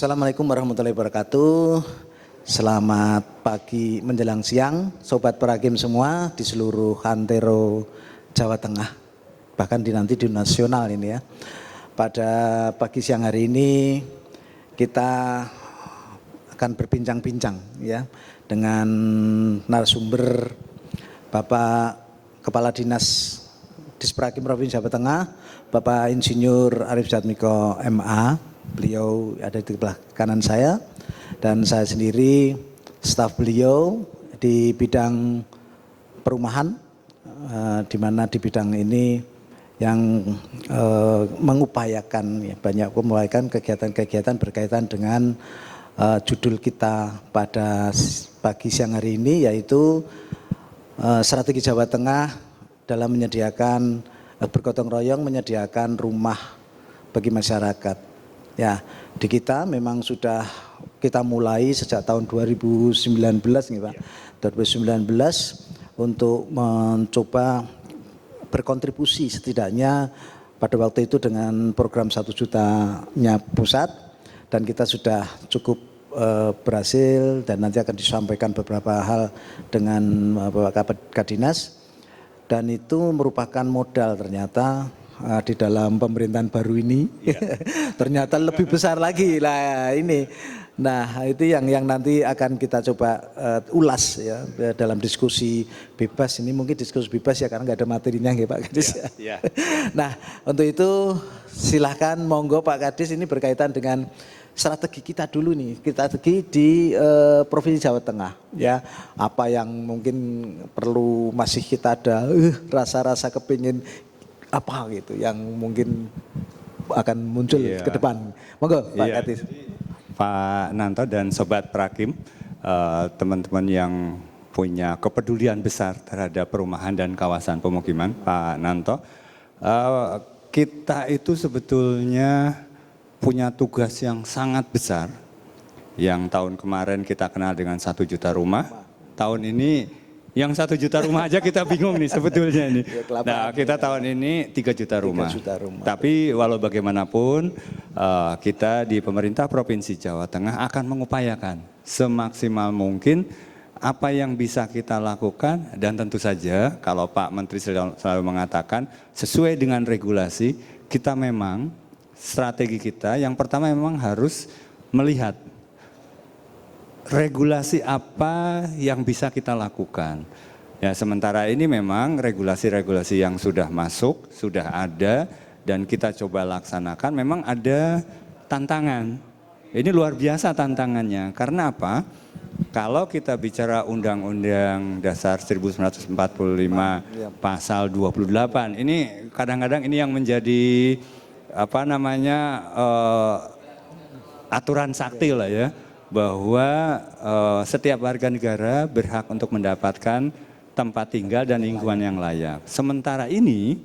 Assalamualaikum warahmatullahi wabarakatuh. Selamat pagi menjelang siang, Sobat Prakim semua di seluruh antero Jawa Tengah. Bahkan nanti di nasional ini ya. Pada pagi siang hari ini kita akan berbincang-bincang ya dengan narasumber Bapak Kepala Dinas Disprakim Provinsi Jawa Tengah, Bapak Insinyur Arif Sujatmiko MA. Beliau ada di sebelah kanan saya dan saya sendiri staf beliau di bidang perumahan, di mana di bidang ini yang mengupayakan kegiatan-kegiatan berkaitan dengan judul kita pada pagi siang hari ini, yaitu strategi Jawa Tengah dalam menyediakan bergotong royong menyediakan rumah bagi masyarakat. Ya, di kita memang sudah kita mulai sejak tahun 2019 nih Pak. 2019 untuk mencoba berkontribusi setidaknya pada waktu itu dengan program 1 jutanya pusat, dan kita sudah cukup berhasil dan nanti akan disampaikan beberapa hal dengan Bapak Kadinas, dan itu merupakan modal ternyata di dalam pemerintahan baru ini ternyata lebih besar lagi lah ini. Nah itu yang nanti akan kita coba ulas ya dalam diskusi bebas ini, mungkin diskusi bebas ya karena nggak ada materinya ya Pak Kadis. Nah untuk itu silahkan monggo Pak Kadis, ini berkaitan dengan strategi kita dulu nih, strategi di Provinsi Jawa Tengah ya, apa yang mungkin perlu masih kita ada rasa-rasa kepingin apa gitu yang mungkin akan muncul ke depan. Monggo Pak Kadis. Pak Nanto dan Sobat Prakim, teman-teman yang punya kepedulian besar terhadap perumahan dan kawasan pemukiman, Pak Nanto, kita itu sebetulnya punya tugas yang sangat besar. Yang tahun kemarin kita kenal dengan 1 juta rumah, tahun ini yang 1 juta rumah aja kita bingung nih sebetulnya nih. Nah kita tahun ini 3 juta rumah. Tapi walau bagaimanapun kita di pemerintah Provinsi Jawa Tengah akan mengupayakan semaksimal mungkin apa yang bisa kita lakukan, dan tentu saja kalau Pak Menteri selalu mengatakan sesuai dengan regulasi, kita memang strategi kita yang pertama memang harus melihat regulasi apa yang bisa kita lakukan. Ya, sementara ini memang regulasi-regulasi yang sudah masuk, sudah ada dan kita coba laksanakan, memang ada tantangan. Ini luar biasa tantangannya. Karena apa? Kalau kita bicara Undang-Undang Dasar 1945 pasal 28, ini kadang-kadang ini yang menjadi aturan sakti lah ya, bahwa setiap warga negara berhak untuk mendapatkan tempat tinggal dan lingkungan yang layak. Sementara ini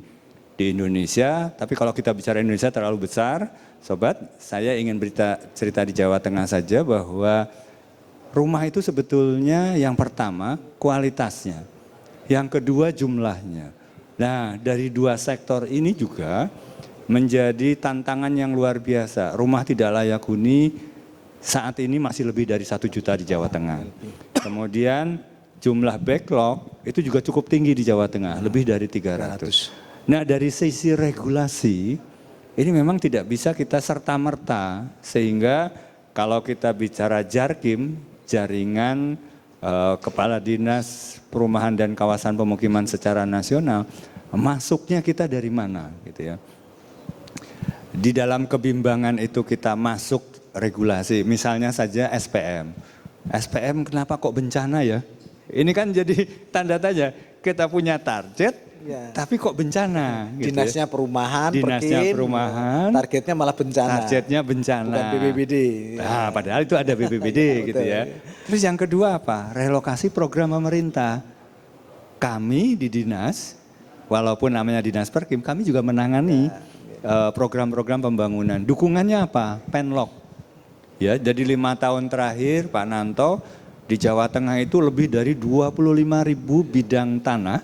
di Indonesia, tapi kalau kita bicara Indonesia terlalu besar, Sobat, saya ingin cerita di Jawa Tengah saja bahwa rumah itu sebetulnya yang pertama kualitasnya, yang kedua jumlahnya. Nah dari dua sektor ini juga menjadi tantangan yang luar biasa. Rumah tidak layak huni saat ini masih lebih dari 1 juta di Jawa Tengah. Kemudian jumlah backlog itu juga cukup tinggi di Jawa Tengah, lebih dari 300. Nah dari sisi regulasi, ini memang tidak bisa kita serta-merta, sehingga kalau kita bicara Jarkim, jaringan Kepala Dinas Perumahan dan Kawasan Pemukiman secara nasional, masuknya kita dari mana gitu ya. Di dalam kebimbangan itu kita masuk regulasi, misalnya saja SPM. SPM kenapa kok bencana ya? Ini kan jadi tanda tanya, kita punya target, tapi kok bencana? Dinasnya gitu ya. perumahan, Perumahan, targetnya malah bencana. Targetnya bencana. Bukan BPBD. Nah, padahal itu ada BPBD gitu ya. Terus yang kedua apa? Relokasi program pemerintah. Kami di dinas, walaupun namanya Dinas Perkim, kami juga menangani program-program pembangunan. Dukungannya apa? Penlok. Ya, jadi 5 tahun terakhir Pak Nanto, di Jawa Tengah itu lebih dari 25.000 bidang tanah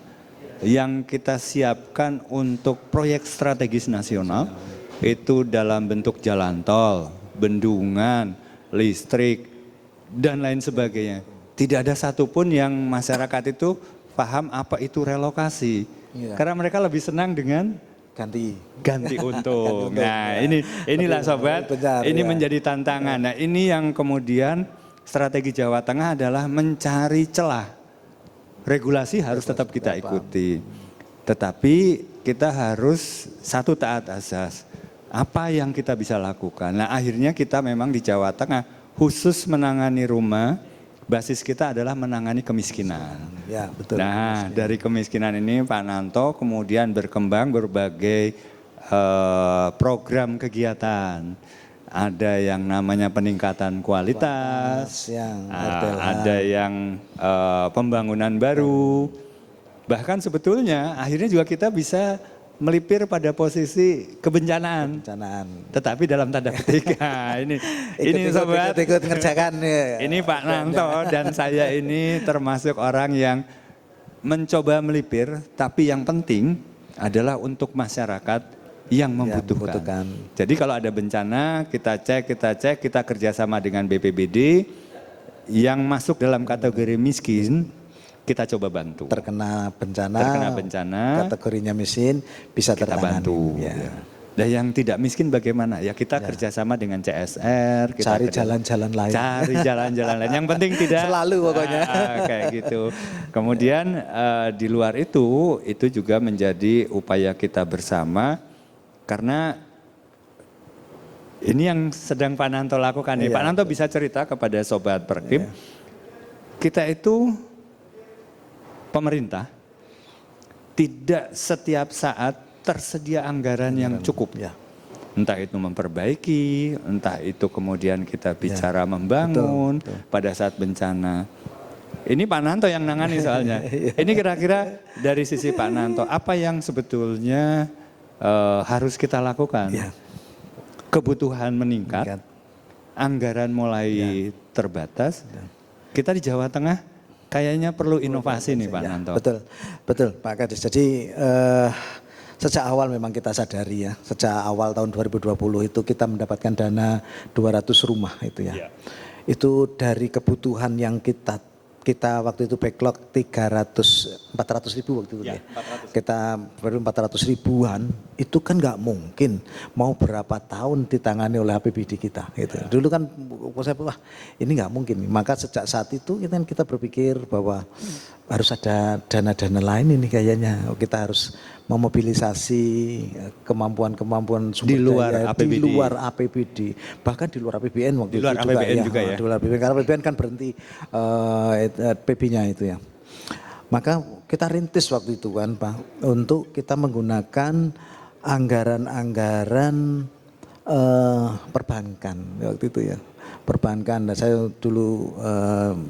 yang kita siapkan untuk proyek strategis nasional, itu dalam bentuk jalan tol, bendungan, listrik, dan lain sebagainya. Tidak ada satupun yang masyarakat itu paham apa itu relokasi. Iya. Karena mereka lebih senang dengan Ganti. ganti untung. Ganti untung, Nah, ya. inilah Betul, sobat, benar, ini ya. menjadi tantangan. Nah, ini yang kemudian strategi Jawa Tengah adalah mencari celah. Regulasi harus tetap kita ikuti. Tetapi kita harus satu taat azas. Apa yang kita bisa lakukan? Nah, akhirnya kita memang di Jawa Tengah khusus menangani rumah, basis kita adalah menangani kemiskinan. Ya, betul. Nah, dari kemiskinan ini Pak Nanto kemudian berkembang berbagai program kegiatan. Ada yang namanya peningkatan kualitas, yang ada yang pembangunan baru. Bahkan sebetulnya akhirnya juga kita bisa melipir pada posisi kebencanaan. Tetapi dalam tanda petik. Nah, ini sobat. Ikut ngerjakan. Ya. Ini Pak Nanto dan saya ini termasuk orang yang mencoba melipir, tapi yang penting adalah untuk masyarakat yang membutuhkan. Jadi kalau ada bencana kita cek, kita kerjasama dengan BPBD yang masuk dalam kategori miskin, kita coba bantu. Terkena bencana, kategorinya miskin, bisa kita tertangani. Bantu. Ya. Dan yang tidak miskin bagaimana? Ya kita kerjasama dengan CSR. Kita cari jalan-jalan lain. Cari jalan-jalan lain. Yang penting tidak. Selalu pokoknya. Kayak gitu. Kemudian di luar itu juga menjadi upaya kita bersama. Karena ini yang sedang Pak Nanto lakukan. Iya, Pak Nanto bisa cerita kepada Sobat Perkim. Kita itu pemerintah tidak setiap saat tersedia anggaran yang cukup. Ya. Entah itu memperbaiki, entah itu kemudian kita bicara membangun pada saat bencana. Ini Pak Nanto yang nangani soalnya. Ini kira-kira dari sisi Pak Nanto, apa yang sebetulnya harus kita lakukan? Ya. Kebutuhan meningkat, anggaran mulai terbatas. Kita di Jawa Tengah kayaknya perlu inovasi nih Pak Nanto. Betul Pak Kades. Jadi sejak awal memang kita sadari ya, sejak awal tahun 2020 itu kita mendapatkan dana 200 rumah itu ya. Itu dari kebutuhan yang kita waktu itu backlog 400 ribu waktu itu ya. Kita baru 400 ribuan, itu kan nggak mungkin mau berapa tahun ditangani oleh APBD kita gitu. Dulu kan saya wah ini nggak mungkin. Maka sejak saat itu kita berpikir bahwa harus ada dana-dana lain ini kayaknya. Kita harus memobilisasi kemampuan-kemampuan sumber daya di luar APBD, bahkan di luar APBN waktu itu juga ya. Di luar APBN, karena APBN kan berhenti PB-nya itu ya. Maka kita rintis waktu itu kan Pak, untuk kita menggunakan anggaran-anggaran perbankan waktu itu ya. Perbankan, nah saya dulu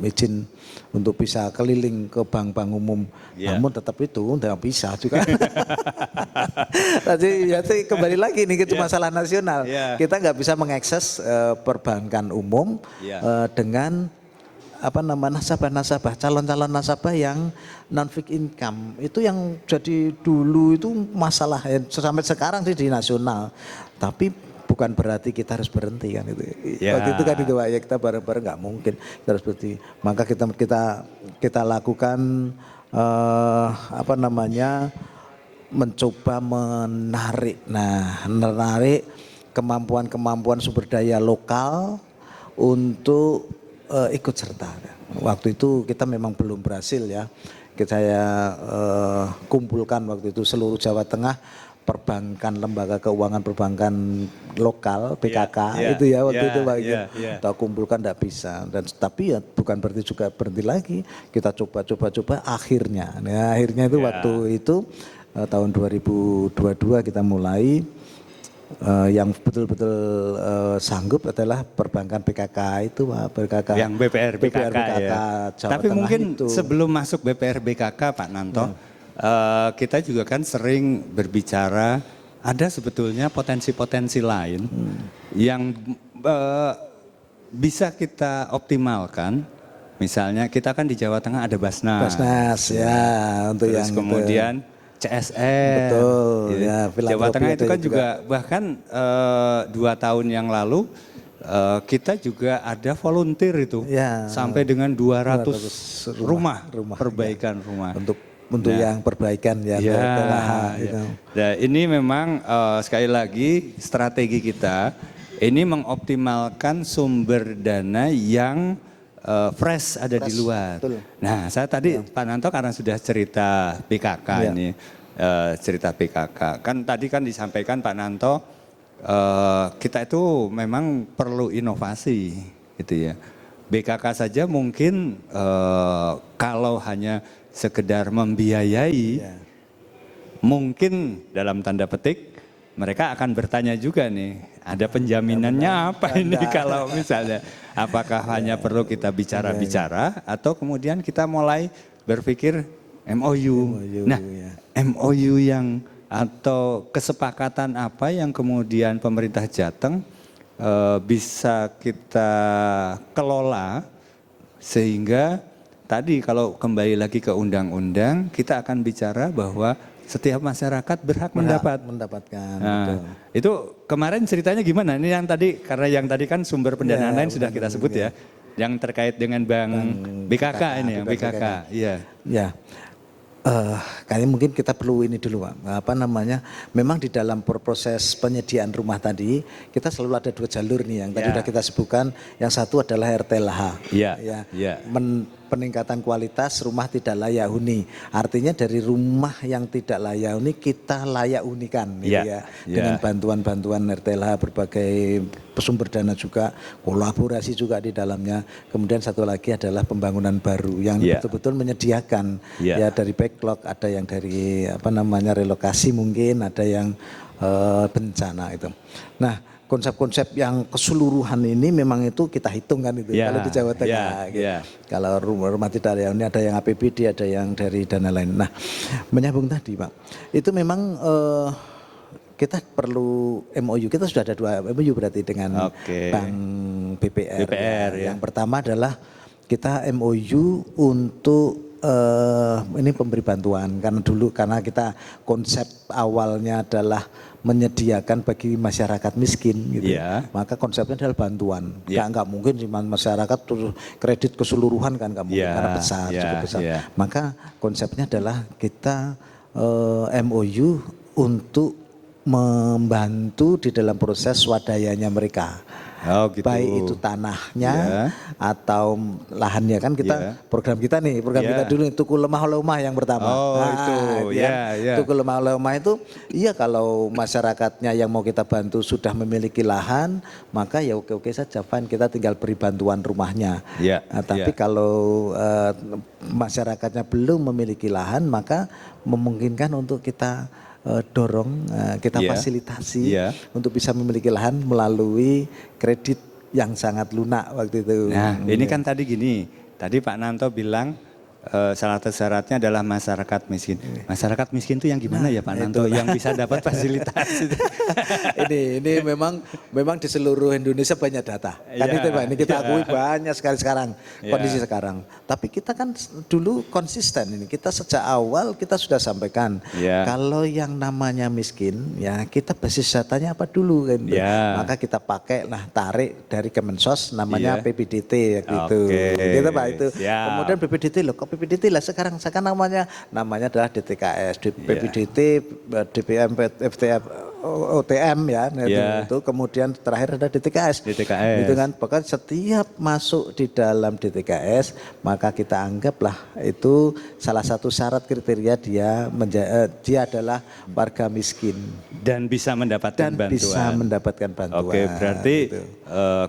izin untuk bisa keliling ke bank-bank umum, namun tetap itu tidak bisa juga. Jadi kembali lagi nih ke masalah nasional, kita nggak bisa mengakses perbankan umum dengan nasabah-nasabah, calon-calon nasabah yang non-fixed income. Itu yang jadi dulu itu masalah sampai sekarang sih di nasional, tapi bukan berarti kita harus berhenti kan itu. Waktu itu kan itu Pak, ya kita bareng-bareng nggak mungkin kita harus berhenti. Maka kita lakukan mencoba menarik kemampuan sumber daya lokal untuk ikut serta. Waktu itu kita memang belum berhasil ya. Saya kumpulkan waktu itu seluruh Jawa Tengah perbankan, lembaga keuangan perbankan lokal BKK itu ya waktu itu Pak. Kita kumpulkan tidak bisa, tapi ya bukan berarti juga berhenti lagi. Kita coba akhirnya itu waktu itu tahun 2022 kita mulai yang betul-betul sanggup adalah perbankan BKK itu Pak, BKK. Yang BPR BKK ya. Jawa Tapi Tengah mungkin itu. Sebelum masuk BPR BKK Pak Nanto, kita juga kan sering berbicara ada sebetulnya potensi-potensi lain yang bisa kita optimalkan. Misalnya kita kan di Jawa Tengah ada Basnas. Untuk terus yang kemudian itu. CSR. Betul. Gitu. Ya, Jawa Tengah itu kan juga bahkan 2 tahun yang lalu kita juga ada volunteer itu Ya. sampai dengan 200 rumah perbaikan ya. rumah. Untuk yang perbaikan ya. Ya. Nah, ini memang sekali lagi strategi kita ini mengoptimalkan sumber dana yang fresh ada di luar. Betul. Nah, saya tadi Pak Nanto karena sudah cerita PKK ini, cerita PKK. Kan tadi kan disampaikan Pak Nanto, kita itu memang perlu inovasi, gitu ya. BKK saja mungkin kalau hanya sekedar membiayai, mungkin dalam tanda petik mereka akan bertanya juga nih, ada penjaminannya apa ini kalau misalnya, apakah hanya perlu kita bicara-bicara atau kemudian kita mulai berpikir MOU. Nah, MOU yang atau kesepakatan apa yang kemudian pemerintah Jateng bisa kita kelola sehingga tadi kalau kembali lagi ke undang-undang kita akan bicara bahwa setiap masyarakat berhak mendapatkan. Nah, itu kemarin ceritanya gimana? Ini yang tadi karena yang tadi kan sumber pendanaan lain sudah kita sebut ya, yang terkait dengan Bank BKK ini, yang BKK. Iya. Ya. Kayaknya mungkin kita perlu ini dulu Pak, memang di dalam proses penyediaan rumah tadi kita selalu ada 2 jalur nih yang tadi sudah kita sebutkan, yang satu adalah RTLH, peningkatan kualitas rumah tidak layak huni, artinya dari rumah yang tidak layak huni kita layak hunikan dengan bantuan-bantuan RTLH, berbagai sumber dana juga, kolaborasi juga di dalamnya. Kemudian satu lagi adalah pembangunan baru yang betul-betul menyediakan ya dari backlog, ada yang dari relokasi mungkin, ada yang bencana itu. Nah, konsep-konsep yang keseluruhan ini memang itu kita hitung kan itu kalau di Jawa Tengah. Kalau rumah tidak layak huni ada yang APBD, ada yang dari dana lain. Nah, menyambung tadi Pak, itu memang kita perlu MOU, kita sudah ada 2 MOU berarti dengan Bank BPR. Yang pertama adalah kita MOU untuk ini pemberi bantuan, karena kita konsep awalnya adalah menyediakan bagi masyarakat miskin gitu. Maka konsepnya adalah bantuan. Enggak mungkin cuma masyarakat terus kredit keseluruhan kan enggak mungkin karena besar, cukup besar. Maka konsepnya adalah kita MOU untuk membantu di dalam proses swadayanya mereka. Gitu. Baik itu tanahnya atau lahannya kan kita program kita kita dulu Tuku Lemah yang pertama. Tuku Lemah itu kalau masyarakatnya yang mau kita bantu sudah memiliki lahan, maka ya oke saja, fine, kita tinggal beri bantuan rumahnya. Tapi kalau masyarakatnya belum memiliki lahan, maka memungkinkan untuk kita dorong, kita fasilitasi untuk bisa memiliki lahan melalui kredit yang sangat lunak waktu itu. Nah, ini kan tadi gini, tadi Pak Nanto bilang salah satu syaratnya adalah masyarakat miskin. Masyarakat miskin itu yang gimana ya Pak Nanto yang bisa dapat fasilitas itu? ini memang di seluruh Indonesia banyak data. Kan itu Pak, ini kita akui banyak sekali sekarang kondisi sekarang. Tapi kita kan dulu konsisten ini. Kita sejak awal kita sudah sampaikan kalau yang namanya miskin ya kita basis datanya apa dulu kan. Maka kita pakai tarik dari Kemensos namanya PPDT gitu. Gitu Pak itu. Kemudian PPDT loh, PPDT lah sekarang namanya adalah DTKS, PPDT, DPM, FTF, OTM ya, itu kemudian terakhir ada DTKS. Itu kan, bahkan setiap masuk di dalam DTKS maka kita anggaplah itu salah satu syarat kriteria dia adalah warga miskin dan bisa mendapatkan bantuan. Oke, berarti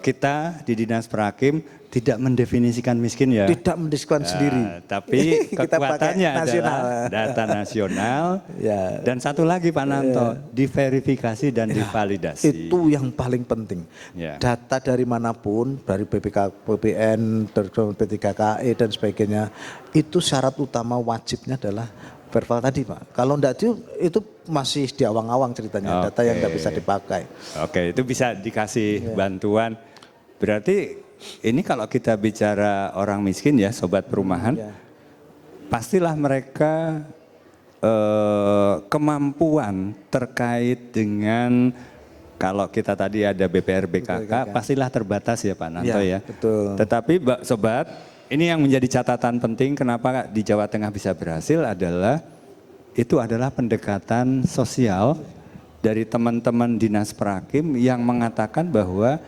kita di Dinas Prakim tidak mendefinisikan miskin ya. Tidak mendefinisikan sendiri. Tapi kekuatannya adalah data nasional. Dan satu lagi Pak Nanto, diverifikasi dan divalidasi. Itu yang paling penting. Data dari manapun, dari BPN, dari P3KE dan sebagainya, itu syarat utama wajibnya adalah verbal tadi Pak. Kalau enggak itu masih di awang-awang ceritanya, data yang enggak bisa dipakai. Itu bisa dikasih bantuan. Berarti ini kalau kita bicara orang miskin ya Sobat Perumahan, pastilah mereka kemampuan terkait dengan kalau kita tadi ada BPR BKK, pastilah terbatas ya Pak Nanto ya. Betul. Tetapi Sobat, ini yang menjadi catatan penting kenapa di Jawa Tengah bisa berhasil adalah itu adalah pendekatan sosial dari teman-teman Dinas Prakim yang mengatakan bahwa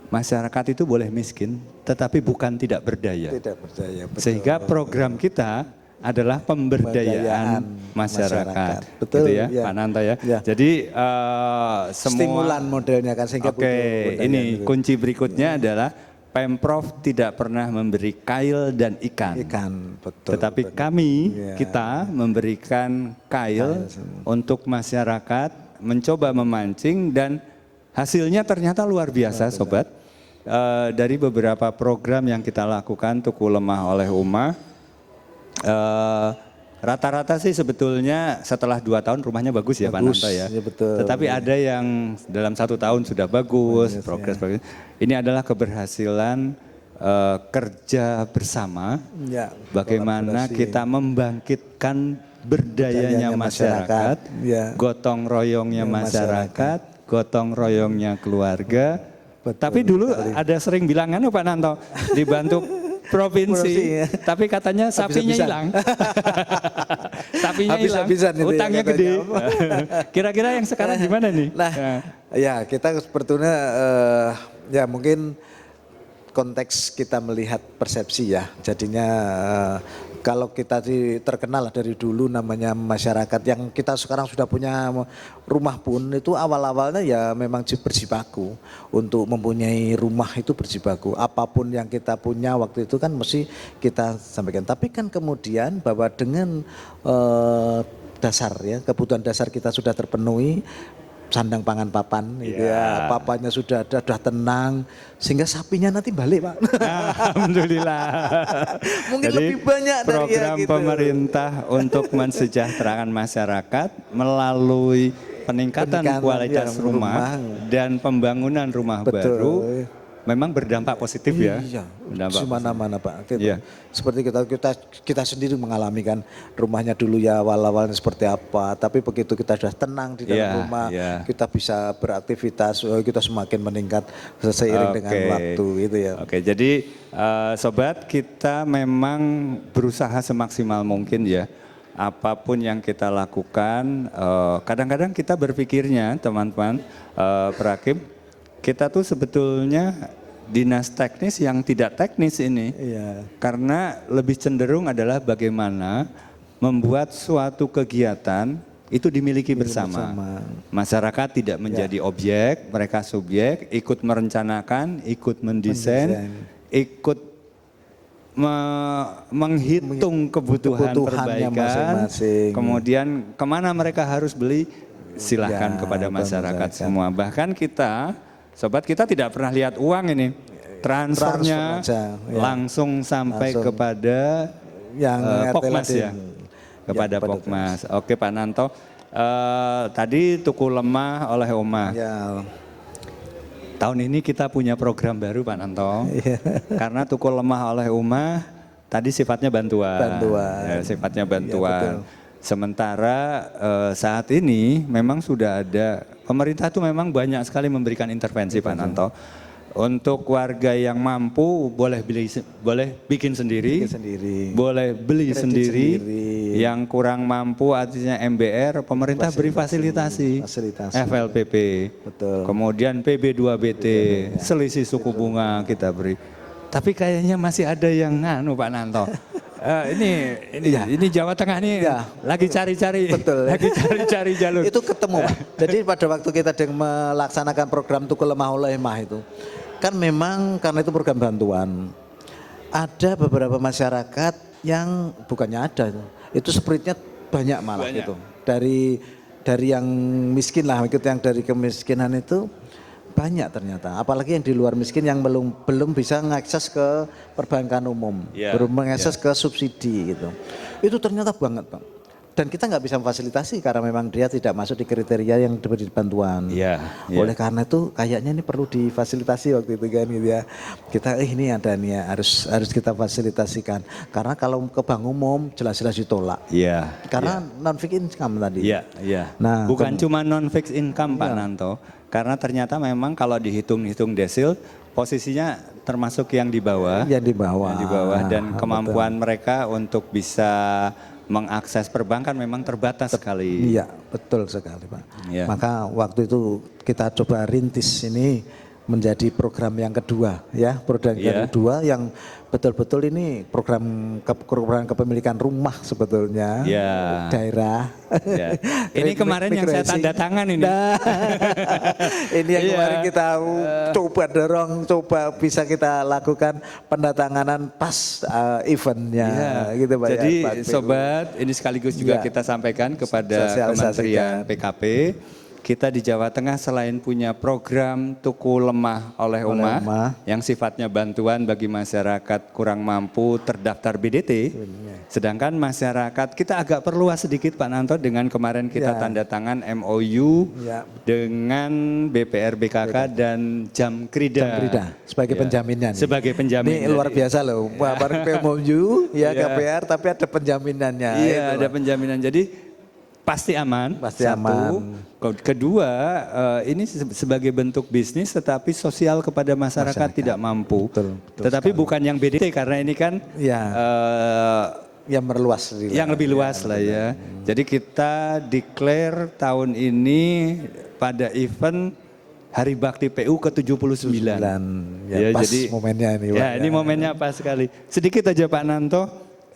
masyarakat itu boleh miskin, tetapi bukan tidak berdaya. Tidak berdaya. Betul. Sehingga program kita adalah pemberdayaan masyarakat. Betul gitu ya, ya. Pak Nanto ya. Ya. Jadi semua Stimulan modelnya kan sehingga Oke, ini kunci berikutnya adalah Pemprov tidak pernah memberi kail dan ikan. Betul. Tetapi kami kita memberikan kail untuk masyarakat mencoba memancing dan hasilnya ternyata luar biasa Sobat. Dari beberapa program yang kita lakukan Tuku Lemah oleh Uma, rata-rata sih sebetulnya setelah 2 tahun rumahnya bagus ya Pak Nanto ya. Betul. Tetapi ada yang dalam 1 tahun sudah bagus, progres. Ini adalah keberhasilan kerja bersama. Ya, bagaimana kita membangkitkan berdayanya masyarakat, gotong royongnya masyarakat, gotong royongnya keluarga. Tapi dulu ada sering bilangan Pak Nanto dibantu provinsi, tapi katanya sapinya hilang. Sapinya hilang, utangnya gede. Kira-kira yang sekarang gimana nih? Nah, ya kita sebetulnya ya mungkin konteks kita melihat persepsi ya. Jadinya kalau kita terkenal dari dulu namanya masyarakat yang kita sekarang sudah punya rumah pun itu awal-awalnya ya memang berjibaku untuk mempunyai rumah itu berjibaku. Apapun yang kita punya waktu itu kan mesti kita sampaikan. Tapi kan kemudian bahwa dengan dasar ya kebutuhan dasar kita sudah terpenuhi. Sandang pangan papan, gitu ya. Papannya sudah ada, sudah tenang, sehingga sapinya nanti balik Pak. Alhamdulillah. Mungkin jadi, lebih banyak dari program gitu. Pemerintah untuk mensejahterakan masyarakat melalui peningkatan kualitas rumah dan pembangunan rumah baru memang berdampak positif ya. Iya, berdampak mana-mana Pak. Gitu. Iya. Seperti kita sendiri mengalami kan rumahnya dulu ya awal-awalnya seperti apa. Tapi begitu kita sudah tenang di dalam rumah, kita bisa beraktivitas, kita semakin meningkat seiring dengan waktu gitu ya. Oke, jadi Sobat kita memang berusaha semaksimal mungkin ya. Apapun yang kita lakukan, kadang-kadang kita berpikirnya teman-teman Prakim, kita tuh sebetulnya dinas teknis yang tidak teknis ini. Karena lebih cenderung adalah bagaimana membuat suatu kegiatan itu dimiliki bersama. Masyarakat tidak menjadi objek, mereka subjek, ikut merencanakan, ikut mendesain, ikut menghitung kebutuhan perbaikan, masing-masing. Kemudian kemana mereka harus beli, silahkan kepada masyarakat semua. Bahkan kita Sobat kita tidak pernah lihat uang ini, transfernya langsung sampai kepada yang Pokmas ya, kepada Pokmas. Oke Pak Nanto, tadi Tuku Lemah oleh Oma. Tahun ini kita punya program baru Pak Nanto, karena Tuku Lemah oleh Uma tadi sifatnya bantuan. Ya, sifatnya bantuan. Sementara saat ini memang sudah ada, pemerintah itu memang banyak sekali memberikan intervensi Pak Nanto. Untuk warga yang mampu boleh bikin sendiri, boleh beli sendiri. Yang kurang mampu artinya MBR, pemerintah beri fasilitasi. FLPP, kemudian PB2BT, selisih suku bunga kita beri. Tapi kayaknya masih ada yang Pak Nanto. Ini Jawa Tengah nih lagi cari-cari, lagi cari-cari jalur. Itu ketemu Pak. Jadi pada waktu kita melaksanakan program Tuku Lemah oleh Emah itu, kan memang karena itu program bantuan, ada beberapa masyarakat yang bukannya ada itu spiritnya banyak malah gitu. Dari yang miskin lah, yang dari kemiskinan itu banyak ternyata, apalagi yang di luar miskin yang belum bisa mengakses ke perbankan umum, belum mengakses ke subsidi gitu. Itu ternyata banget Pak. Dan kita nggak bisa memfasilitasi karena memang dia tidak masuk di kriteria yang diberi bantuan. Iya. Oleh karena itu kayaknya ini perlu difasilitasi waktu itu kan gitu ya. Kita ini ada nih ya, harus kita fasilitasikan. Karena kalau ke bank umum jelas-jelas ditolak. Iya. Karena non fixed income tadi. Iya, iya. Nah, bukan cuma non fixed income Pak Nanto, karena ternyata memang kalau dihitung-hitung desil posisinya termasuk yang di bawah. Yang di bawah. Yang di bawah dan kemampuan betul. mereka untuk bisa mengakses perbankan memang terbatas sekali. Iya, betul sekali Pak. Iya. Maka waktu itu kita coba rintis ini menjadi program yang kedua ya, program yang kedua yang betul-betul ini program kepemilikan rumah sebetulnya daerah. Ya. Ini kemarin yang saya tanda tangan ini. Nah, ini yang kemarin kita coba dorong, coba bisa kita lakukan pendatanganan pas eventnya gitu Pak. Jadi ya, Pak sobat, ini sekaligus juga kita sampaikan kepada Kementerian PKP. Kita di Jawa Tengah selain punya program Tuku Lemah oleh Umah yang sifatnya bantuan bagi masyarakat kurang mampu terdaftar BDT, sedangkan masyarakat kita agak perluas sedikit Pak Nanto dengan kemarin kita tanda tangan MOU dengan BPR BKK dan Jamkrida sebagai penjaminnya. Sebagai penjamin. Ini luar biasa loh, baru MOU ya KPR tapi ada penjaminannya. Iya, ada penjaminan. Jadi pasti aman. Pasti satu. aman. Kedua, ini sebagai bentuk bisnis tetapi sosial kepada masyarakat tidak mampu. Betul tetapi sekali. Bukan yang BDT karena ini kan yang meluas. Yang lebih luas lah ya. Jadi kita declare tahun ini pada event Hari Bakti PU ke-79. Ya, pas jadi momennya ini. Ya, ini momennya pas sekali. Sedikit aja Pak Nanto,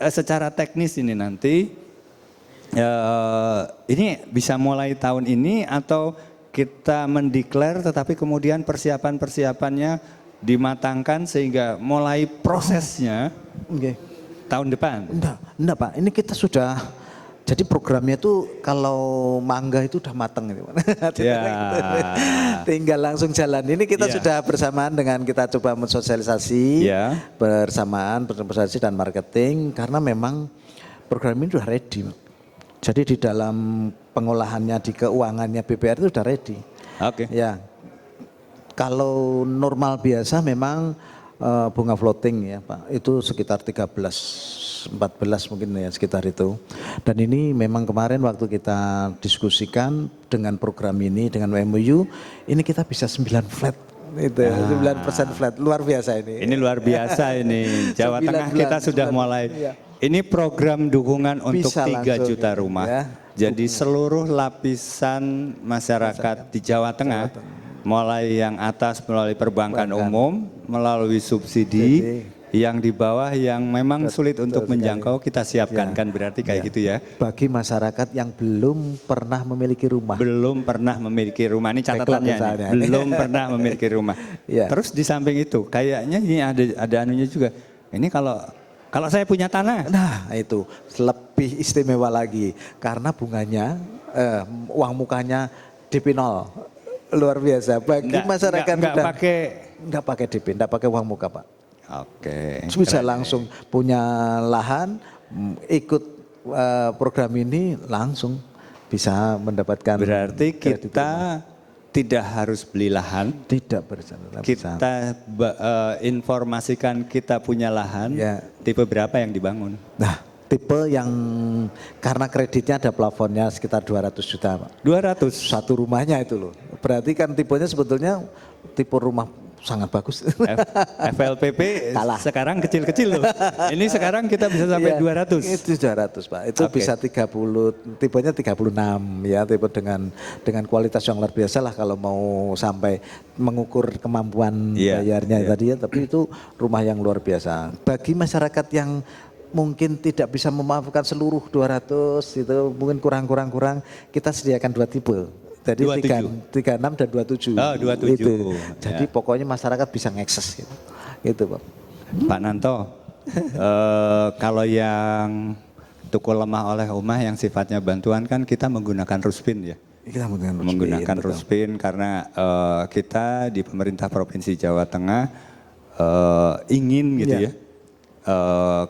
secara teknis ini nanti ini bisa mulai tahun ini atau kita mendeklar tetapi kemudian persiapan-persiapannya dimatangkan sehingga mulai prosesnya tahun depan? Enggak Pak, ini kita sudah, jadi programnya itu kalau mangga itu udah mateng gitu. Tinggal langsung jalan. Ini kita sudah bersamaan dengan kita coba mensosialisasi bersamaan dan marketing karena memang program ini sudah ready. Jadi di dalam pengolahannya di keuangannya BPR itu sudah ready. Oke. Ya. Kalau normal biasa memang bunga floating ya Pak, itu sekitar 13, 14 mungkin ya sekitar itu. Dan ini memang kemarin waktu kita diskusikan dengan program ini, dengan MOU, ini kita bisa 9 flat. Itu 9% flat, luar biasa ini. Ini luar biasa ini. Jawa Tengah kita sudah mulai. Ini program dukungan untuk 3 juta rumah. Jadi seluruh lapisan masyarakat di Jawa Tengah, mulai yang atas melalui perbankan umum, melalui subsidi, yang di bawah yang memang sulit untuk menjangkau kita siapkan kan berarti kayak gitu ya. Bagi masyarakat yang belum pernah memiliki rumah. Belum pernah memiliki rumah, ini catatannya nih. Belum pernah memiliki rumah. Terus di samping itu kayaknya ini ada anunya juga. Ini kalau saya punya tanah. Nah itu lebih istimewa lagi. Karena bunganya, uang mukanya DP 0. Luar biasa. Bagi masyarakat enggak pakai DP, enggak pakai uang muka Pak. Oke. Bisa langsung punya lahan, ikut program ini langsung bisa mendapatkan. Berarti kita tidak harus beli lahan. Tidak bersama. Kita informasikan kita punya lahan. Tipe berapa yang dibangun? Nah, tipe yang karena kreditnya ada plafonnya sekitar 200 juta Pak. 200? Satu rumahnya itu loh. Berarti kan tipenya sebetulnya tipe rumah sangat bagus. FLPP sekarang kecil-kecil loh. Ini sekarang kita bisa sampai 200. Itu 200 Pak. Itu bisa 30, tipenya 36 ya, tipe dengan kualitas yang luar biasa lah kalau mau sampai mengukur kemampuan bayarnya tadi ya. Tapi itu rumah yang luar biasa. Bagi masyarakat yang mungkin tidak bisa memaafkan seluruh 200 itu mungkin kurang kita sediakan 2 tipe. Jadi 36 dan 27. Oh, 27. Itu. Jadi pokoknya masyarakat bisa ngakses gitu. Gitu Pak. Pak Nanto, kalau yang Tuku Lemah oleh Umah yang sifatnya bantuan kan kita menggunakan Ruspin ya. Kita menggunakan Ruspin karena kita di pemerintah Provinsi Jawa Tengah ingin gitu ya.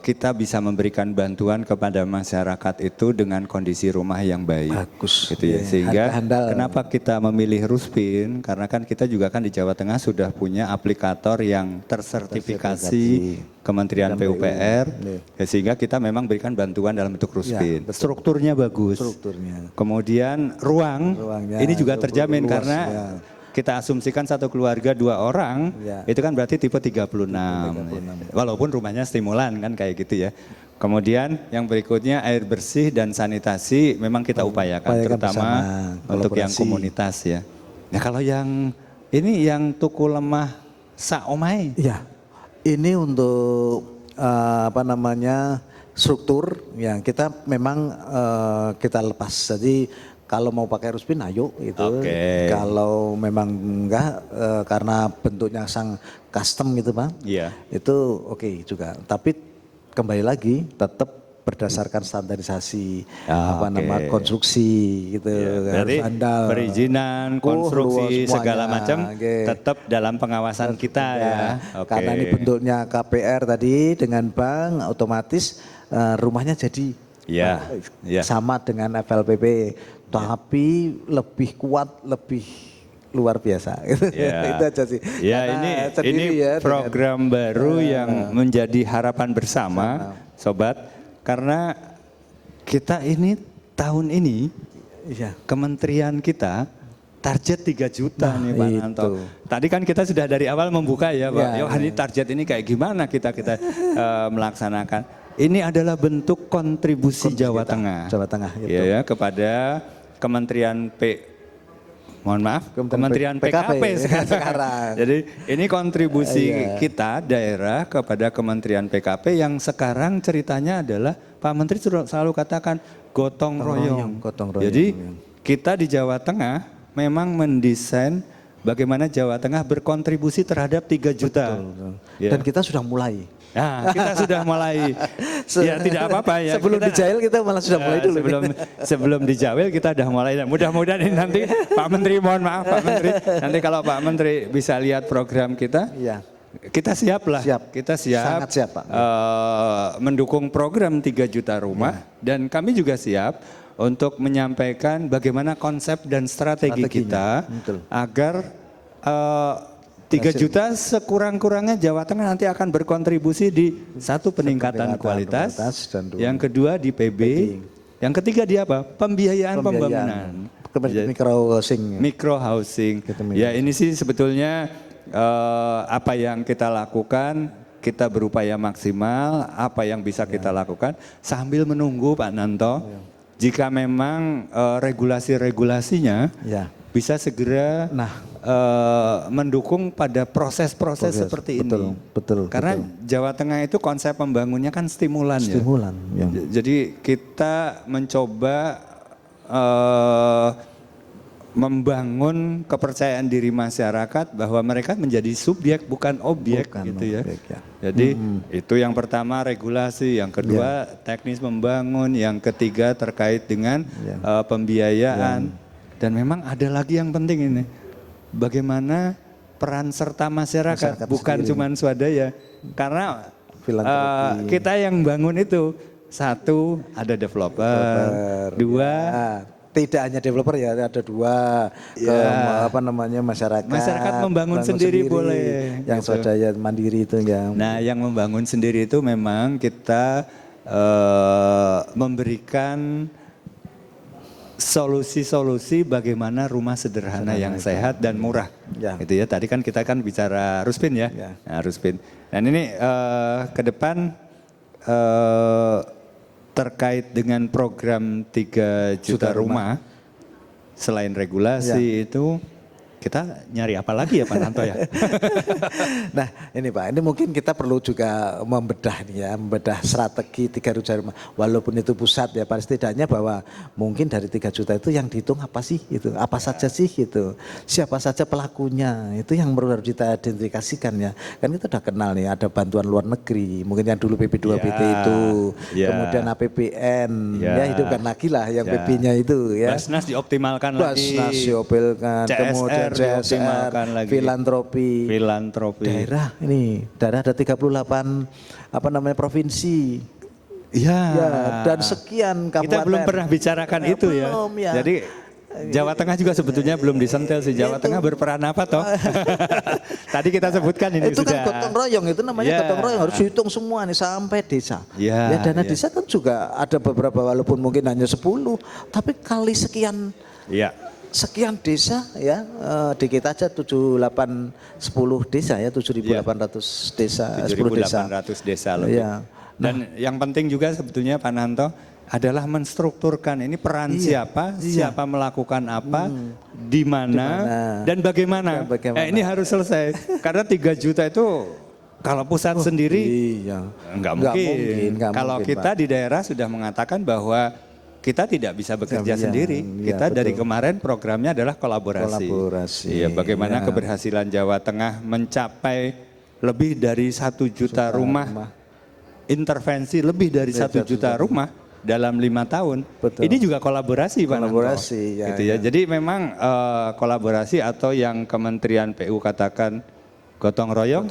kita bisa memberikan bantuan kepada masyarakat itu dengan kondisi rumah yang baik. Bagus. Gitu ya. Iya, Sehingga handal. kenapa kita memilih Ruspin? Karena kan kita juga kan di Jawa Tengah sudah punya aplikator yang tersertifikasi Kementerian PUPR. Ya, sehingga kita memang berikan bantuan dalam bentuk Ruspin. betul. Strukturnya bagus. Strukturnya. Kemudian Ruangnya ini juga terjamin luas, karena kita asumsikan satu keluarga 2 orang, itu kan berarti tipe 36. Walaupun rumahnya stimulan kan kayak gitu ya. Kemudian yang berikutnya air bersih dan sanitasi memang kita upayakan terutama untuk yang komunitas ya. Nah kalau yang ini yang tuku lemah saomai. Iya. Ini untuk struktur yang kita memang kita lepas. Jadi kalau mau pakai Ruspin ayo itu. Kalau memang enggak karena bentuknya sang custom gitu Pak. Iya. Itu oke juga. Tapi kembali lagi tetap berdasarkan standarisasi konstruksi gitu. Berarti perizinan, konstruksi segala macam tetap dalam pengawasan kita ya. Karena ini bentuknya KPR tadi dengan bank otomatis rumahnya jadi sama dengan FLPP. Tapi lebih kuat, lebih luar biasa. Itu aja sih. Ya ini program baru yang menjadi harapan bersama, sobat. Karena kita ini tahun ini, kementerian kita target 3 juta nih Pak Nanto. Tadi kan kita sudah dari awal membuka ya Pak. Ini target ini kayak gimana kita melaksanakan. Ini adalah bentuk kontribusi Jawa Tengah. Ya, kepada Kementerian Kementerian PKP sekarang. Jadi ini kontribusi kita daerah kepada Kementerian PKP yang sekarang ceritanya adalah Pak Menteri selalu katakan gotong royong. Jadi kita di Jawa Tengah memang mendesain bagaimana Jawa Tengah berkontribusi terhadap 3 juta. Dan kita sudah mulai. Nah, kita sudah mulai. Ya tidak apa-apa ya. Sebelum dijawel kita malah sudah mulai dulu. Sebelum dijawel kita sudah mulai. Mudah-mudahan ini nanti Pak Menteri, mohon maaf Pak Menteri. Nanti kalau Pak Menteri bisa lihat program kita, kita siap lah. Kita siap. Sangat siap Pak. Mendukung program 3 juta rumah dan kami juga siap untuk menyampaikan bagaimana konsep dan strategi kita agar 3 juta sekurang-kurangnya Jawa Tengah nanti akan berkontribusi di satu peningkatan kualitas, yang kedua di PB, yang ketiga di apa? Pembiayaan pembangunan. Micro housing. Ya ini sih sebetulnya apa yang kita lakukan, kita berupaya maksimal apa yang bisa kita lakukan sambil menunggu Pak Nanto. Jika memang regulasi-regulasinya bisa segera mendukung pada proses-proses seperti ini. Karena Jawa Tengah itu konsep pembangunnya kan stimulan. Ya. Jadi kita mencoba membangun kepercayaan diri masyarakat bahwa mereka menjadi subjek bukan objek gitu ya. Jadi itu yang pertama regulasi, yang kedua teknis membangun, yang ketiga terkait dengan pembiayaan. Dan memang ada lagi yang penting ini, bagaimana peran serta masyarakat bukan cuma swadaya. Karena kita yang bangun itu, satu ada developer, dua tidak hanya developer ya, ada dua masyarakat. Masyarakat membangun sendiri boleh. Yang swadaya mandiri itu ya. Nah, yang membangun sendiri itu memang kita memberikan solusi-solusi bagaimana rumah sederhana yang sehat dan murah. Gitu ya. Tadi kan kita kan bicara Ruspin ya. Nah, Ruspin. Dan ini ke depan terkait dengan program 3 juta rumah, selain regulasi itu kita nyari apa lagi ya Pak Nanto ya? Nah ini Pak, ini mungkin kita perlu juga membedah strategi 3 juta rumah. Walaupun itu pusat ya, paling setidaknya bahwa mungkin dari 3 juta itu yang dihitung apa sih gitu, apa saja sih gitu. Siapa saja pelakunya, itu yang perlu harus kita identifikasikan ya. Kan kita udah kenal nih, ada bantuan luar negeri, mungkin yang dulu PP2BT itu, kemudian APBN, ya hidupkan lagi lah yang PP-nya itu ya. Basnas dioptimalkan lagi. Basnas dioptimalkan, kemudian CSR dioptimalkan lagi. filantropi. Filantropi. Daerah ada 38 provinsi. Iya. Ya, dan sekian kabupaten. Kita belum pernah bicarakan itu ya. Belum, ya. Jadi Jawa Tengah juga sebetulnya belum disentil sih. Jawa Tengah berperan apa toh? Tadi kita sebutkan ini itu sudah. kan gotong royong, itu namanya gotong royong, harus dihitung semua nih sampai desa. Ya dana desa kan juga ada beberapa walaupun mungkin hanya 10, tapi kali sekian. Iya. Sekian desa ya, di kita aja 7, 8, 10 desa ya, 7.800 desa, 7.800 desa lebih. Ya. Dan yang penting juga sebetulnya Pak Nanto adalah menstrukturkan ini peran siapa melakukan apa, di mana dan bagaimana. Ini harus selesai karena 3 juta itu kalau pusat sendiri nggak mungkin. Kalau kita di daerah sudah mengatakan bahwa kita tidak bisa bekerja sendiri. Kita dari kemarin programnya adalah kolaborasi. Iya, bagaimana keberhasilan Jawa Tengah mencapai lebih dari 1 juta rumah, intervensi lebih dari 1 juta rumah dalam 5 tahun. Betul. Ini juga kolaborasi, Pak Nanto. Gitu ya. Jadi memang kolaborasi atau yang Kementerian PU katakan gotong royong.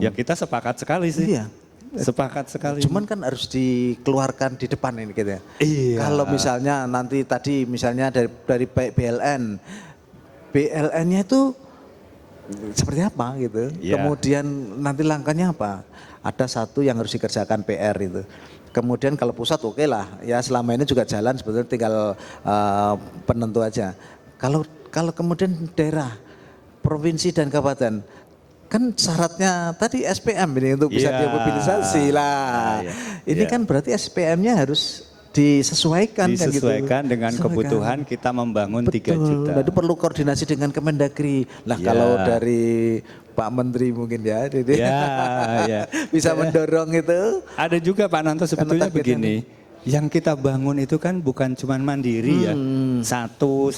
Ya kita sepakat sekali sih. Iya. Sepakat sekali. Cuman kan harus dikeluarkan di depan ini gitu ya. Iya. Kalau misalnya nanti tadi misalnya dari BLN, BLN-nya itu seperti apa gitu. Iya. Kemudian nanti langkahnya apa? Ada satu yang harus dikerjakan PR itu. Kemudian kalau pusat oke lah, ya selama ini juga jalan sebetulnya tinggal penentu aja. Kalau kemudian daerah, provinsi dan kabupaten, kan syaratnya tadi SPM ini untuk bisa dimobilisasi lah. Ini kan berarti SPM-nya harus disesuaikan dengan kebutuhan kita membangun 3 juta. Nah, itu perlu koordinasi dengan Kemendagri. Lah kalau dari Pak Menteri mungkin bisa mendorong itu. Ada juga Pak Nanto sebetulnya begini. Yang kita bangun itu kan bukan cuma mandiri ya. Satu.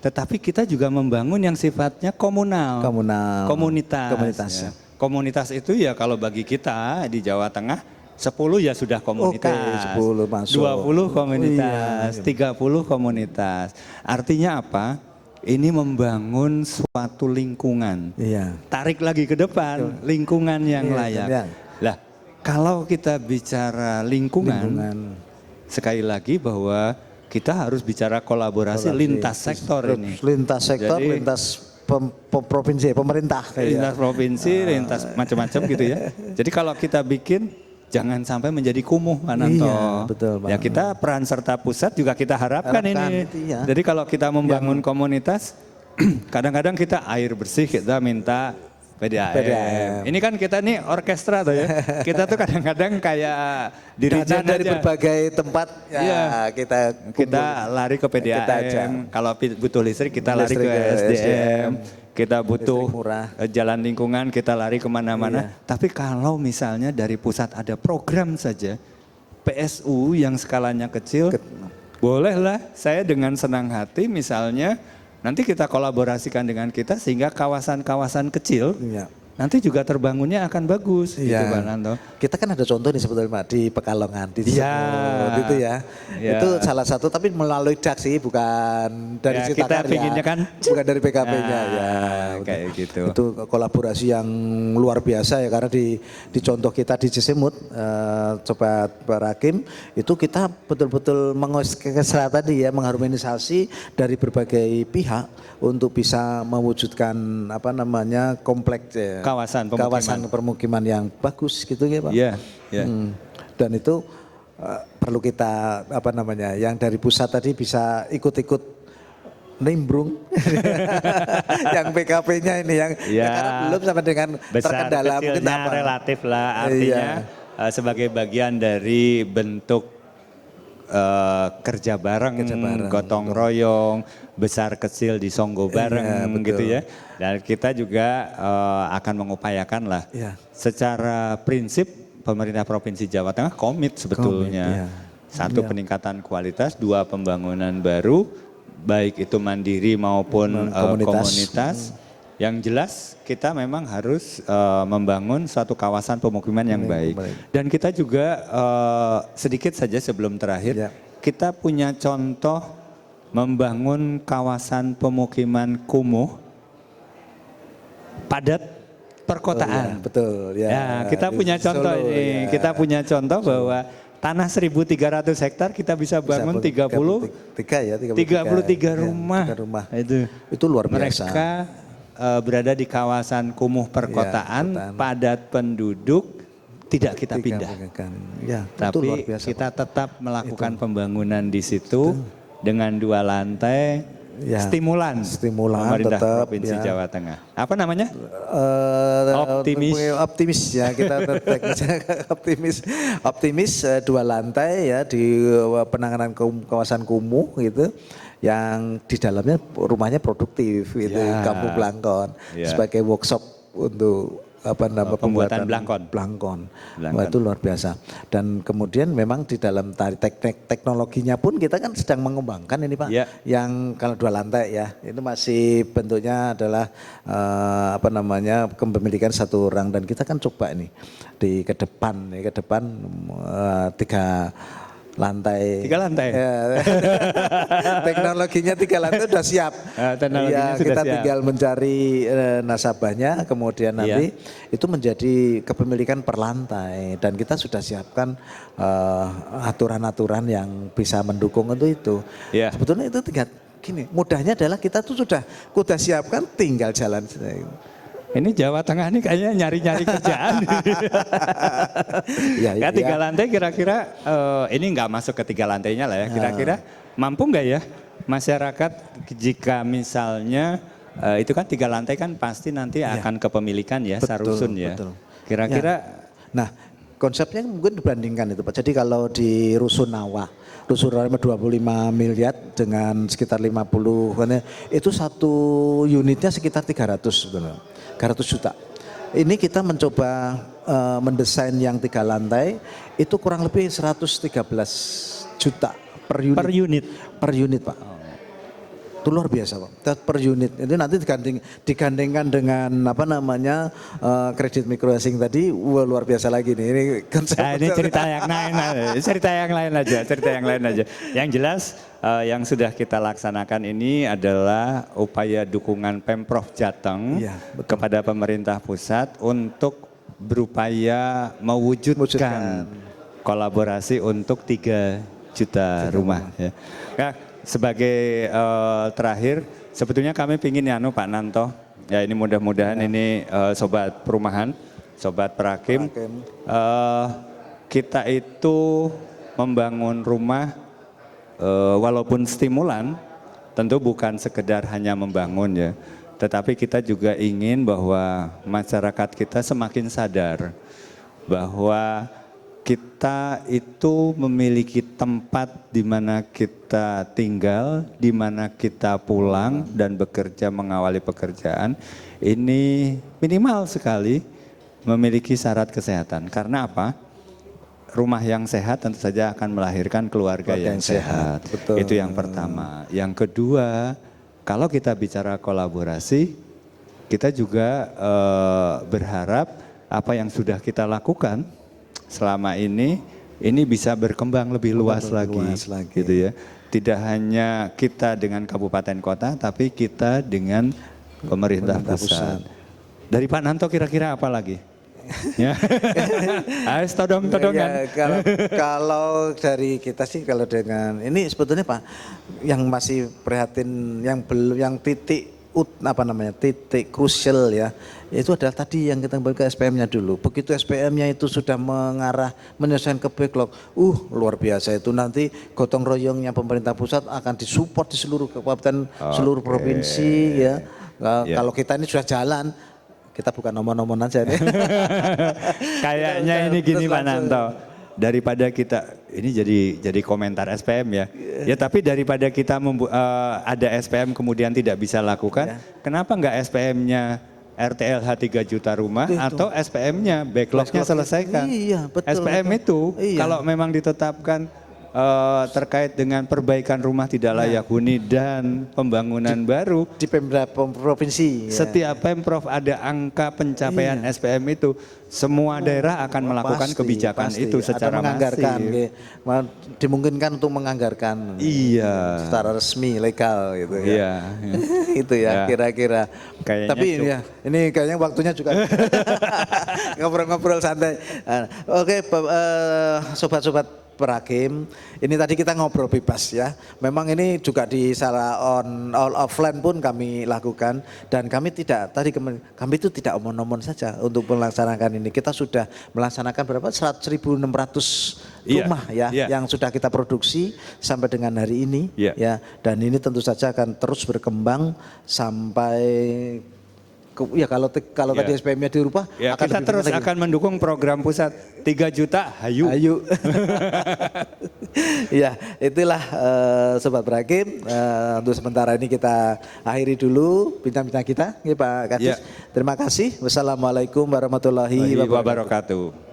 Tetapi kita juga membangun yang sifatnya komunal. Komunitas. Ya. Komunitas itu ya kalau bagi kita di Jawa Tengah 10 ya sudah komunitas. 10 masuk. 20 komunitas, 30 komunitas. Artinya apa? Ini membangun suatu lingkungan. Tarik lagi ke depan, lingkungan yang layak. Lah, kalau kita bicara lingkungan, sekali lagi bahwa kita harus bicara kolaborasi lintas sektor ini. Lintas sektor, lintas provinsi, pemerintah. Lintas provinsi, lintas macam-macam gitu ya. Jadi kalau kita bikin, jangan sampai menjadi kumuh Pak Nanto. Betul, Pak. Ya kita peran serta pusat juga kita harapkan ini. Jadi kalau kita membangun komunitas, kadang-kadang kita air bersih kita minta PDAM. Ini kan kita nih orkestra tuh ya. Kita tuh kadang-kadang kayak dirijen dari berbagai tempat kita lari ke PDAM. Kalau butuh listrik kita lari ke SDM. Kita butuh jalan lingkungan kita lari kemana-mana. Tapi kalau misalnya dari pusat ada program saja PSU yang skalanya kecil, bolehlah saya dengan senang hati misalnya nanti kita kolaborasikan dengan kita sehingga kawasan-kawasan kecil nanti juga terbangunnya akan bagus gitu Pak Nanto. Kita kan ada contoh nih sebetulnya Pak di Pekalongan di itu ya. Itu salah satu tapi melalui DAK sih bukan dari kita pinginnya kan bukan dari PKP-nya kayak gitu. Itu kolaborasi yang luar biasa ya karena di contoh kita di Cisemut coba Pak Hakim itu kita betul-betul tadi ya mengharmonisasi dari berbagai pihak untuk bisa mewujudkan kompleks kawasan permukiman yang bagus gitu ya Pak. Dan itu perlu kita yang dari pusat tadi bisa ikut-ikut nimbrung yang PKP-nya ini yang karena belum sama dengan besar terkendala kecilnya relatif lah artinya sebagai bagian dari bentuk kerja bareng, gotong royong, besar kecil disonggo bareng gitu ya. Dan kita juga akan mengupayakan lah. Secara prinsip pemerintah Provinsi Jawa Tengah komit sebetulnya. Satu peningkatan kualitas, 2 pembangunan baru, baik itu mandiri maupun komunitas. Yang jelas kita memang harus membangun suatu kawasan pemukiman yang baik. Dan kita juga sedikit saja sebelum terakhir, kita punya contoh membangun kawasan pemukiman kumuh padat perkotaan. Oh, ya, betul ya. Ya, kita punya contoh Solo, ini. ya. Kita punya contoh bahwa tanah 1.300 hektar kita bisa bangun 33 ya, 33 rumah. Ya, 3 rumah. Itu luar biasa. Mereka berada di kawasan kumuh perkotaan, perkotaan. padat penduduk, tidak kita pindah. Ya, itu Tapi luar biasa, kita Pak. tetap melakukan pembangunan di situ dengan 2 lantai. Ya, Stimulan pemerintah tetap, Provinsi ya. Jawa Tengah. Apa namanya? Optimis ya, kita optimis 2 lantai ya di penanganan kawasan kumuh gitu, yang di dalamnya rumahnya produktif gitu, Ya. Kampung Blangkon Ya. sebagai workshop untuk Pembuatan blangkon. Wah, itu luar biasa. Dan kemudian memang di dalam teknologinya pun kita kan sedang mengembangkan ini Pak. Ya. Yang kalau 2 lantai ya, itu masih bentuknya adalah kepemilikan 1 orang, dan kita kan coba ini ke depan 3 lantai. 3 lantai. Ya. Teknologinya 3 lantai sudah siap. Teknologinya sudah kita siap. tinggal mencari nasabahnya, kemudian nanti itu menjadi kepemilikan per lantai, dan kita sudah siapkan aturan-aturan yang bisa mendukung untuk itu. Ya. Sebetulnya itu tinggal gini, mudahnya adalah kita tuh sudah siapkan, tinggal jalan. Ini Jawa Tengah ini kayaknya nyari-nyari kerjaan. Ya, 3 lantai kira-kira ini nggak masuk ke 3 lantainya lah ya. Kira-kira mampu nggak ya masyarakat jika misalnya itu kan 3 lantai kan pasti nanti akan kepemilikan ya, sarusun ya. Betul. Kira-kira. Nah, konsepnya mungkin dibandingkan itu Pak. Jadi kalau di Rusunawa 25 miliar dengan sekitar 50, itu 1 unitnya sekitar 300 juta. Ini kita mencoba mendesain yang 3 lantai itu kurang lebih 113 juta per unit. Per unit Pak. Itu luar biasa Pak. Per unit. Itu nanti digandengkan dengan kredit microlending tadi, wah luar biasa lagi nih. Ini konsep. Nah, ini cerita yang lain aja. Yang jelas yang sudah kita laksanakan ini adalah upaya dukungan Pemprov Jateng kepada pemerintah pusat untuk berupaya mewujudkan kolaborasi untuk 3 juta rumah. Ya. Nah, sebagai terakhir, sebetulnya kami pingin Pak Nanto, ya ini mudah-mudahan ini sobat perumahan, sobat Prakim, kita itu membangun rumah walaupun stimulan, tentu bukan sekedar hanya membangun ya, tetapi kita juga ingin bahwa masyarakat kita semakin sadar bahwa kita itu memiliki tempat di mana kita tinggal, di mana kita pulang dan bekerja, mengawali pekerjaan. Ini minimal sekali memiliki syarat kesehatan. Karena apa? Rumah yang sehat tentu saja akan melahirkan keluarga yang sehat. Betul. Itu yang pertama. Yang kedua, kalau kita bicara kolaborasi, kita juga berharap apa yang sudah kita lakukan selama ini bisa berkembang lebih luas lagi, gitu ya. Tidak hanya kita dengan kabupaten kota, tapi kita dengan pemerintah pusat. Dari Pak Nanto kira-kira apa lagi? Ya. Harus todong-todongan. Ya, kalau dari kita sih, kalau dengan ini sebetulnya Pak, yang masih prihatin, yang titik krusial ya, itu adalah tadi yang kita kembali ke SPM-nya dulu. Begitu SPM-nya itu sudah menyelesaikan ke backlog, luar biasa itu, nanti gotong royongnya pemerintah pusat akan disupport di seluruh kabupaten, seluruh provinsi ya. Kalau kita ini sudah jalan, kita bukan nomor-nomor aja nih. Kayaknya ini gini Pak Nanto, daripada kita ini jadi komentar SPM ya. Ya tapi daripada kita ada SPM kemudian tidak bisa lakukan, kenapa enggak SPM-nya RTLH 3 juta rumah atau SPM-nya backlog-nya selesaikan. Iya, betul. SPM itu kalau memang ditetapkan terkait dengan perbaikan rumah tidak layak huni dan pembangunan baru. Di Pemda provinsi. Ya. Setiap Pemprov ada angka pencapaian SPM itu, semua daerah akan melakukan kebijakan itu secara menganggarkan, masif. Dimungkinkan untuk menganggarkan. Iya. Secara resmi, legal gitu ya. Iya. Itu ya kira-kira. Tapi ini kayaknya waktunya juga ngobrol-ngobrol santai. Oke, sobat-sobat Perakim, ini tadi kita ngobrol bebas ya. Memang ini juga di secara offline pun kami lakukan dan kami itu tidak omon-omon saja untuk melaksanakan ini. Kita sudah melaksanakan berapa? 1.600 rumah yang sudah kita produksi sampai dengan hari ini ya. Dan ini tentu saja akan terus berkembang sampai kalau tadi SPM-nya dirubah kita terus akan mendukung program pusat 3 juta hayu. Ya, itulah Sobat Perakim. Untuk sementara ini kita akhiri dulu bincang-bincang kita, Pak Kadis. Terima kasih. Wassalamualaikum warahmatullahi wabarakatuh.